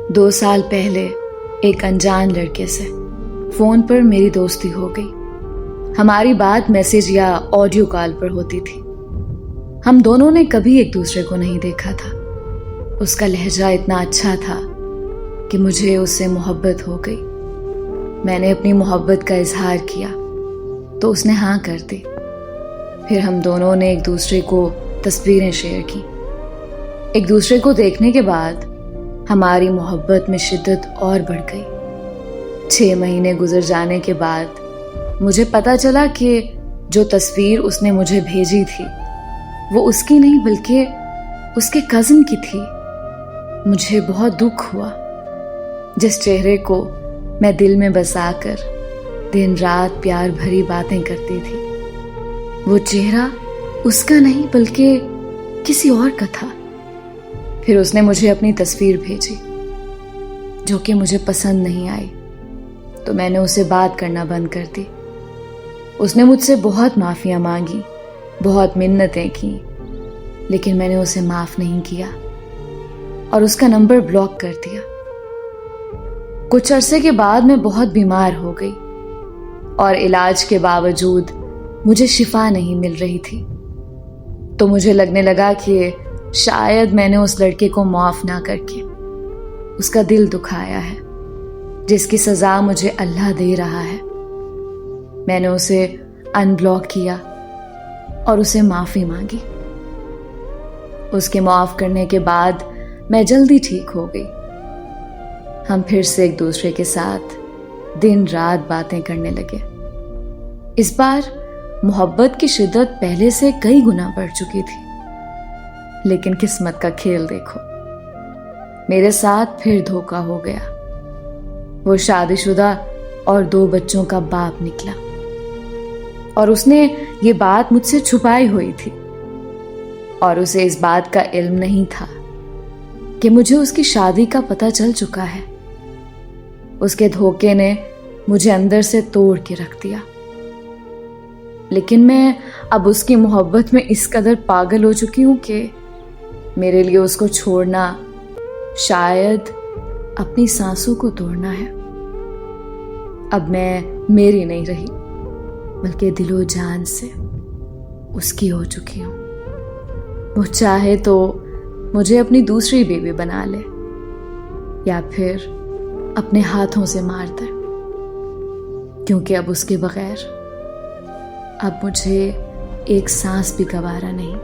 2 साल पहले एक अनजान लड़के से फ़ोन पर मेरी दोस्ती हो गई। हमारी बात मैसेज या ऑडियो कॉल पर होती थी। हम दोनों ने कभी एक दूसरे को नहीं देखा था। उसका लहजा इतना अच्छा था कि मुझे उससे मोहब्बत हो गई। मैंने अपनी मोहब्बत का इजहार किया तो उसने हाँ कर दी। फिर हम दोनों ने एक दूसरे को तस्वीरें शेयर की। एक दूसरे को देखने के बाद हमारी मोहब्बत में शिद्दत और बढ़ गई। 6 महीने गुजर जाने के बाद मुझे पता चला कि जो तस्वीर उसने मुझे भेजी थी वो उसकी नहीं बल्कि उसके कज़न की थी। मुझे बहुत दुख हुआ। जिस चेहरे को मैं दिल में बसाकर दिन रात प्यार भरी बातें करती थी, वो चेहरा उसका नहीं बल्कि किसी और का था। फिर उसने मुझे अपनी तस्वीर भेजी जो कि मुझे पसंद नहीं आई, तो मैंने उसे बात करना बंद कर दी। उसने मुझसे बहुत माफ़ियाँ मांगी, बहुत मिन्नतें की, लेकिन मैंने उसे माफ़ नहीं किया और उसका नंबर ब्लॉक कर दिया। कुछ अरसे के बाद मैं बहुत बीमार हो गई और इलाज के बावजूद मुझे शिफा नहीं मिल रही थी। तो मुझे लगने लगा कि शायद मैंने उस लड़के को माफ़ ना करके उसका दिल दुखाया है, जिसकी सज़ा मुझे अल्लाह दे रहा है। मैंने उसे अनब्लॉक किया और उसे माफ़ी मांगी। उसके माफ़ करने के बाद मैं जल्दी ठीक हो गई। हम फिर से एक दूसरे के साथ दिन रात बातें करने लगे। इस बार मोहब्बत की शिद्दत पहले से कई गुना बढ़ चुकी थी। लेकिन किस्मत का खेल देखो, मेरे साथ फिर धोखा हो गया। वो शादीशुदा और 2 बच्चों का बाप निकला और उसने ये बात मुझसे छुपाई हुई थी और उसे इस बात का इल्म नहीं था कि मुझे उसकी शादी का पता चल चुका है। उसके धोखे ने मुझे अंदर से तोड़ के रख दिया। लेकिन मैं अब उसकी मोहब्बत में इस कदर पागल हो चुकी हूं कि मेरे लिए उसको छोड़ना शायद अपनी सांसों को तोड़ना है। अब मैं मेरी नहीं रही बल्कि दिलो जान से उसकी हो चुकी हूं। वो चाहे तो मुझे अपनी दूसरी बीवी बना ले या फिर अपने हाथों से मार दे, क्योंकि अब उसके बगैर अब मुझे एक सांस भी गवारा नहीं।